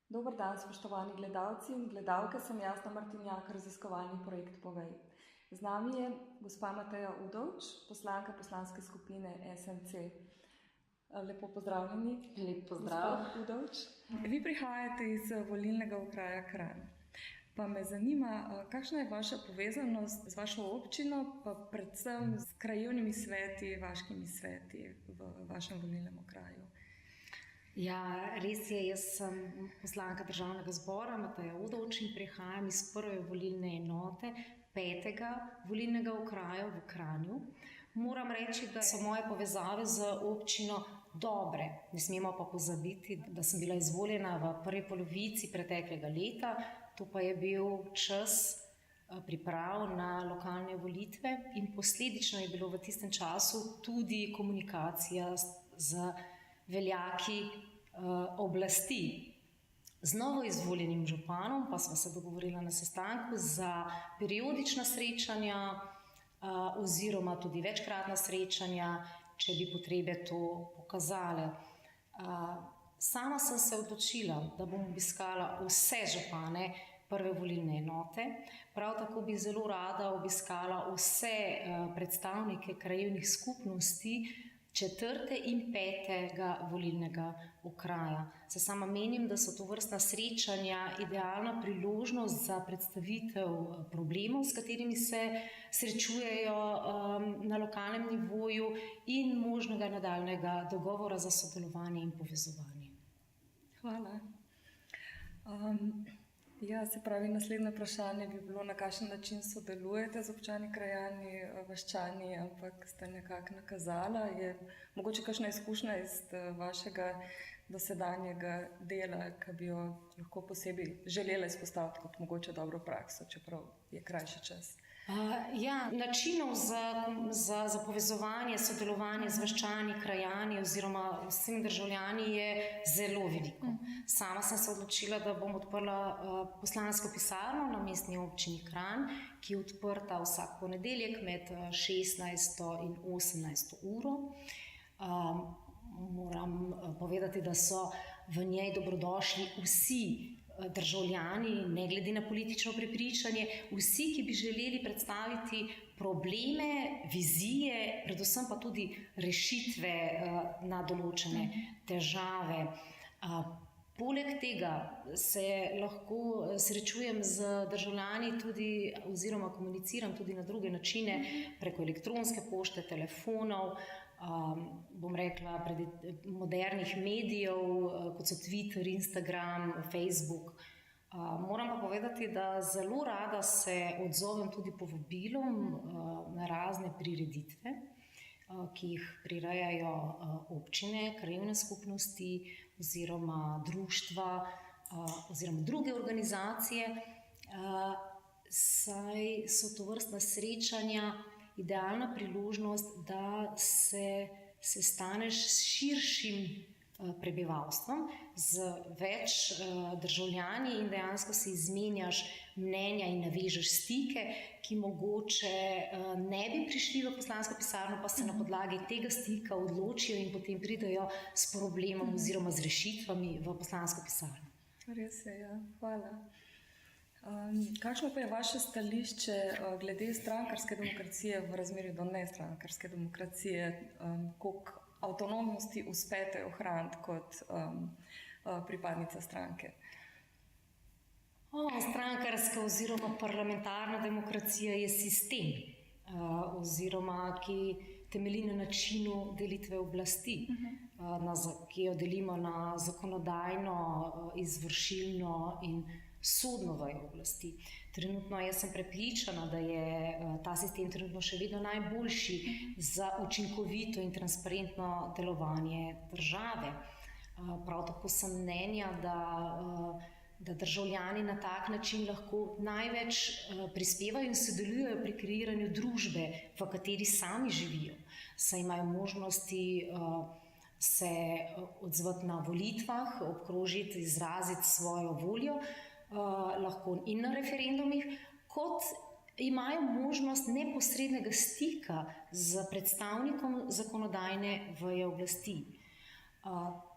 Dober dan, spoštovani gledalci in gledalke, sem Jasna Martinjak, raziskovalni projekt Povej. Z nami je gospa Mateja Udovč, poslanka poslanske skupine SMC. Lepo pozdravljeni. Lep pozdrav. Gospa Udovč. Vi prihajate iz volilnega okraja Kranj. Pa me zanima, kakšna je vaša povezanost z vašo občino, pa predvsem s krajevnimi sveti, vaškimi sveti v vašem volilnem okraju. Ja, res je, jaz sem poslanka Državnega zbora Mateja Udovč in prihajam iz prve volilne enote 5. volilnega okraja v Kranju. Moram reči, da so moje povezave z občino dobre. Ne smemo pa pozabiti, da sem bila izvoljena v prvi polovici preteklega leta. To pa je bil čas priprav na lokalne volitve in posledično je bilo v tistem času tudi komunikacija z veljaki oblasti. Z novo izvoljenim županom pa sva se dogovorila na sestanku za periodična srečanja oziroma tudi večkratna srečanja, če bi potrebe to pokazale. Sama sem se odločila, da bom obiskala vse župane prve volilne enote. Prav tako bi zelo rada obiskala vse predstavnike krajevnih skupnosti 4. in 5. volilnega okraja. Se sama menim, da so tovrstna srečanja idealna priložnost za predstavitev problemov, s katerimi se srečujejo na lokalnem nivoju in možnega nadaljnjega dogovora za sodelovanje in povezovanje. Hvala. Ja, se pravi, naslednje vprašanje bi bilo, na kakšen način sodelujete z občani, krajani, vaščani, ampak ste nekako nakazala. Je mogoče kakšna izkušnja iz vašega dosedanjega dela, ki bi jo lahko posebej želela izpostaviti kot mogoče dobro prakso, čeprav je krajši čas? Ja, načinov za povezovanje, sodelovanje z vaščani, krajani oziroma vsemi državljani je zelo veliko. Sama sem se odločila, da bom odprla poslansko pisarno na mestni občini Kranj, ki je odprta vsak ponedeljek med 16. in 18. uro. Moram povedati, da so v njej dobrodošli vsi državljani, ne glede na politično prepričanje, vsi, ki bi želeli predstaviti probleme, vizije, predvsem pa tudi rešitve na določene težave. Poleg tega se lahko srečujem z državljani tudi oziroma komuniciram tudi na druge načine, preko elektronske pošte, telefonov, bom rekla, modernih medijev, kot so Twitter, Instagram, Facebook. Moram pa povedati, da zelo rada se odzovem tudi povabilom na razne prireditve, ki jih prirejajo občine, krajevne skupnosti oziroma društva oziroma druge organizacije, saj so tovrstna srečanja idealna priložnost, da se sestaneš s širšim prebivalstvom, z več državljani in dejansko si izmenjaš mnenja in navežeš stike, ki mogoče ne bi prišli v poslansko pisarno, pa se na podlagi tega stika odločijo in potem pridejo s problemom oziroma z rešitvami v poslansko pisarno. Res je, ja. Hvala. Kakšno pa je vaše stališče glede strankarske demokracije v razmerju do nestrankarske demokracije? Koliko avtonomnosti uspete ohraniti kot pripadnica stranke? Strankarska oziroma parlamentarna demokracija je sistem oziroma ki temelji na načinu delitve oblasti, ki jo delimo na zakonodajno, izvršilno in sodno vejo oblasti. Trenutno jaz sem prepričana, da je ta sistem trenutno še vedno najboljši za učinkovito in transparentno delovanje države. Prav tako sem mnenja, da državljani na tak način lahko največ prispevajo in sodelujejo pri kreiranju družbe, v kateri sami živijo. Saj imajo možnosti se odzvati na volitvah, obkrožiti, izraziti svojo voljo, lahko in na referendumih, kot imajo možnost neposrednega stika z predstavnikom zakonodajne veje oblasti.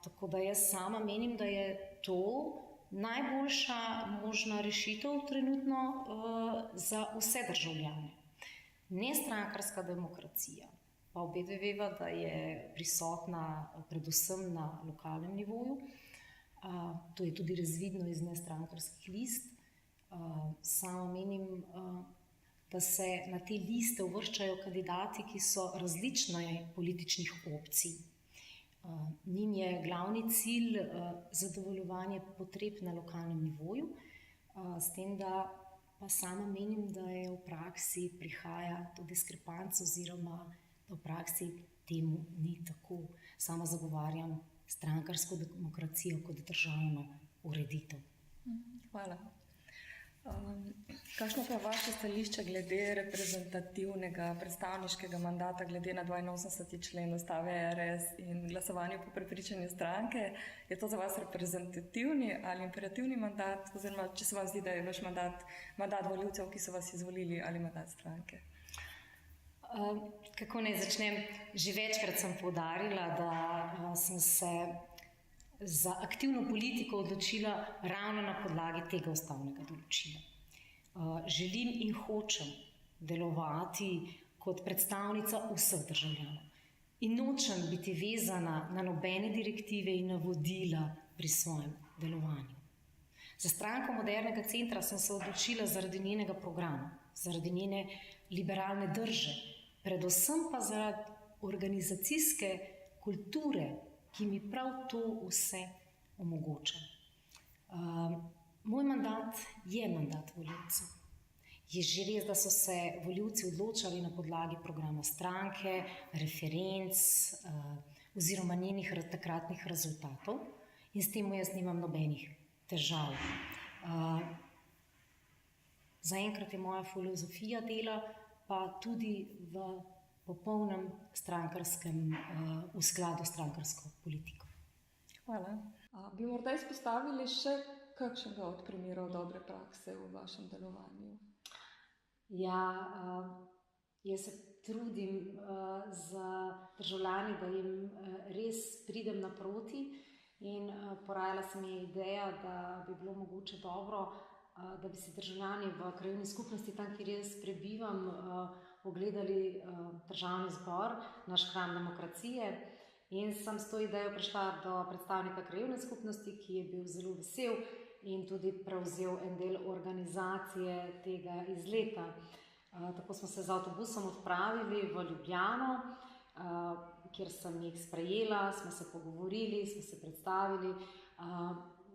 Tako da jaz sama menim, da je to najboljša možna rešitev trenutno za vse državljane. Nestrankarska demokracija, pa obe veva, da je prisotna predvsem na lokalnem nivoju. To je tudi razvidno iz nestrankarskih list. Sama menim, da se na te liste uvrščajo kandidati, ki so različne političnih opcij. Njim je glavni cilj zadovoljevanje potreb na lokalnem nivoju, s tem, da pa sama menim, da je v praksi prihaja do diskrepanc oziroma da v praksi temu ni tako. Sama zagovarjam strankarsko demokracijo kot državno ureditev. Hvala. Kakšno pa je vaše stališče glede reprezentativnega predstavniškega mandata glede na 82. člen Ustave RS in glasovanju po prepričanju stranke? Je to za vas reprezentativni ali imperativni mandat, oziroma če se vam zdi, da je vaš mandat volivcev, ki so vas izvolili, ali mandat stranke? Kako naj začnem? Že večkrat sem poudarila, da sem se za aktivno politiko odločila ravno na podlagi tega ustavnega določila. Želim in hočem delovati kot predstavnica vseh državljanov in nočem biti vezana na nobene direktive in navodila pri svojem delovanju. Za Stranko modernega centra sem se odločila zaradi njenega programa, zaradi njene liberalne drže, predvsem pa zaradi organizacijske kulture, ki mi prav to vse omogoča. Moj mandat je mandat volivcev. Je že res, da so se volivci odločali na podlagi programa stranke, referenc oziroma njenih takratnih rezultatov in s tem jaz nimam nobenih težav. Zaenkrat je moja filozofija dela pa tudi v popolnem strankarskem, v skladu s strankarsko politiko. Hvala. Bi morda izpostavili še kakšnega od primerov dobre prakse v vašem delovanju? Ja, jaz se trudim za državljani, da jim res pridem naproti in porajala se mi je ideja, da bi bilo mogoče dobro, da bi si državljani v krajevni skupnosti, tam, kjer jaz prebivam, ogledali Državni zbor, naš hram demokracije, in sem s to idejo prišla do predstavnika krajevne skupnosti, ki je bil zelo vesel in tudi prevzel en del organizacije tega izleta. Tako smo se z avtobusom odpravili v Ljubljano, kjer sem jih sprejela, smo se pogovorili, smo se predstavili.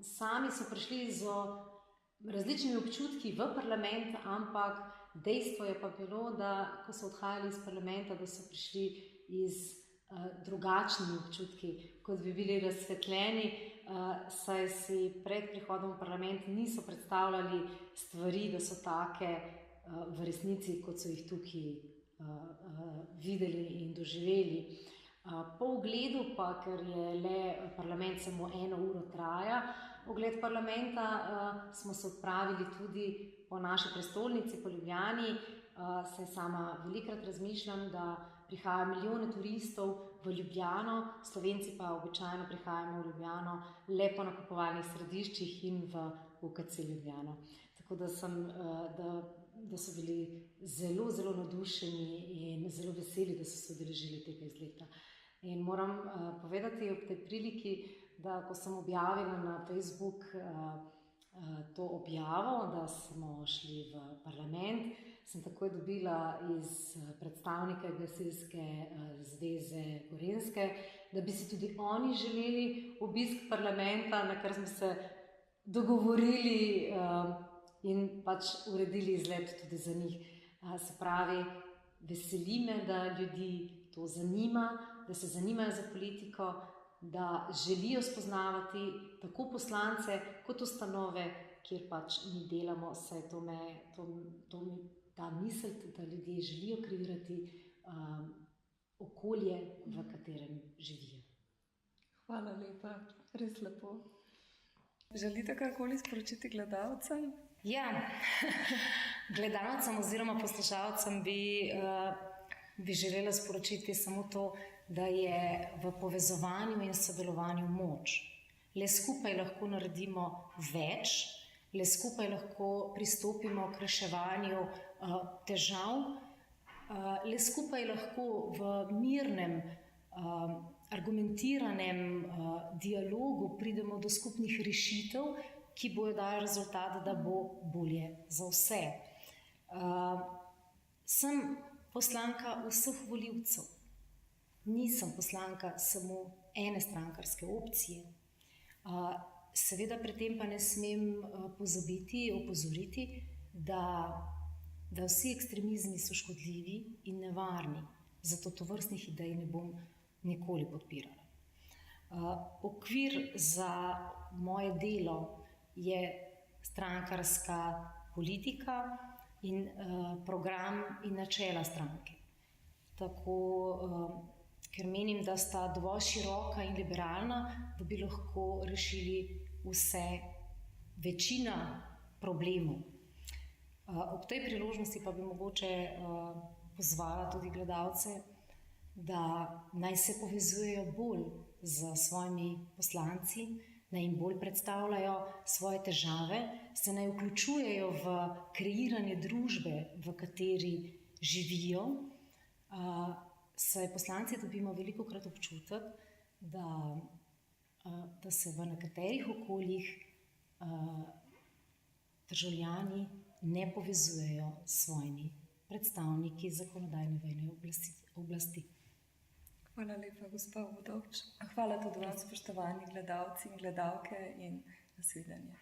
Sami so prišli z različnimi občutki v parlament, ampak dejstvo je pa bilo, da ko so odhajali iz parlamenta, da so prišli iz drugačnimi občutki, kot bi bili razsvetljeni, saj si pred prihodom v parlament niso predstavljali stvari, da so take v resnici, kot so jih tukaj videli in doživeli. Po ogledu pa, ker je le parlament samo 1 uro traja, ogled parlamenta, smo se odpravili tudi po naši prestolnici, po Ljubljani, saj sama velikokrat razmišljam, da prihajajo milijone turistov v Ljubljano, Slovenci pa običajno prihajamo v Ljubljano le po nakupovalnih središčih in v UKC Ljubljano. Tako da so bili zelo, zelo navdušeni in zelo veseli, da so se udeležili tega izleta. In moram povedati ob tej priliki, da ko sem objavila na Facebook to objavo, da smo šli v parlament, sem takoj dobila iz predstavnika Gasilske zveze Gorenjske, da bi si tudi oni želeli obisk parlamenta, na kar smo se dogovorili in pač uredili izlet tudi za njih. Se pravi, veseli me, da ljudi to zanima, da se zanimajo za politiko, da želijo spoznavati tako poslance kot ustanove, kjer pač mi delamo, saj ta misel, da ljudje želijo kreirati okolje, v katerem živijo. Hvala lepa, res lepo. Želite karkoli sporočiti gledalcem? Ja, gledalcem oziroma poslušalcem bi želela sporočiti samo to, da je v povezovanju in sodelovanju moč. Le skupaj lahko naredimo več, le skupaj lahko pristopimo k reševanju težav, le skupaj lahko v mirnem, argumentiranem dialogu pridemo do skupnih rešitev, ki bojo dali rezultat, da bo bolje za vse. Sem poslanka vseh volivcev. Nisem poslanka samo ene strankarske opcije. Seveda pri tem pa ne smem opozoriti, da vsi ekstremizmi so škodljivi in nevarni, zato tovrstnih idej ne bom nikoli podpirala. Okvir za moje delo je strankarska politika in program in načela stranke. Tako, ker menim, da sta dovolj široka in liberalna, da bi lahko rešili večina problemov. Ob tej priložnosti pa bi mogoče pozvala tudi gledalce, da naj se povezujejo bolj z svojimi poslanci, naj jim bolj predstavljajo svoje težave, se naj vključujejo v kreiranje družbe, v kateri živijo, saj poslanci dobimo velikokrat občutek, da se v nekaterih okoljih državljani ne povezujejo s svojimi predstavniki zakonodajne veje oblasti. Hvala lepa, gospa Udovč. Hvala tudi vam, spoštovani gledalci in gledalke, in nasvidenje.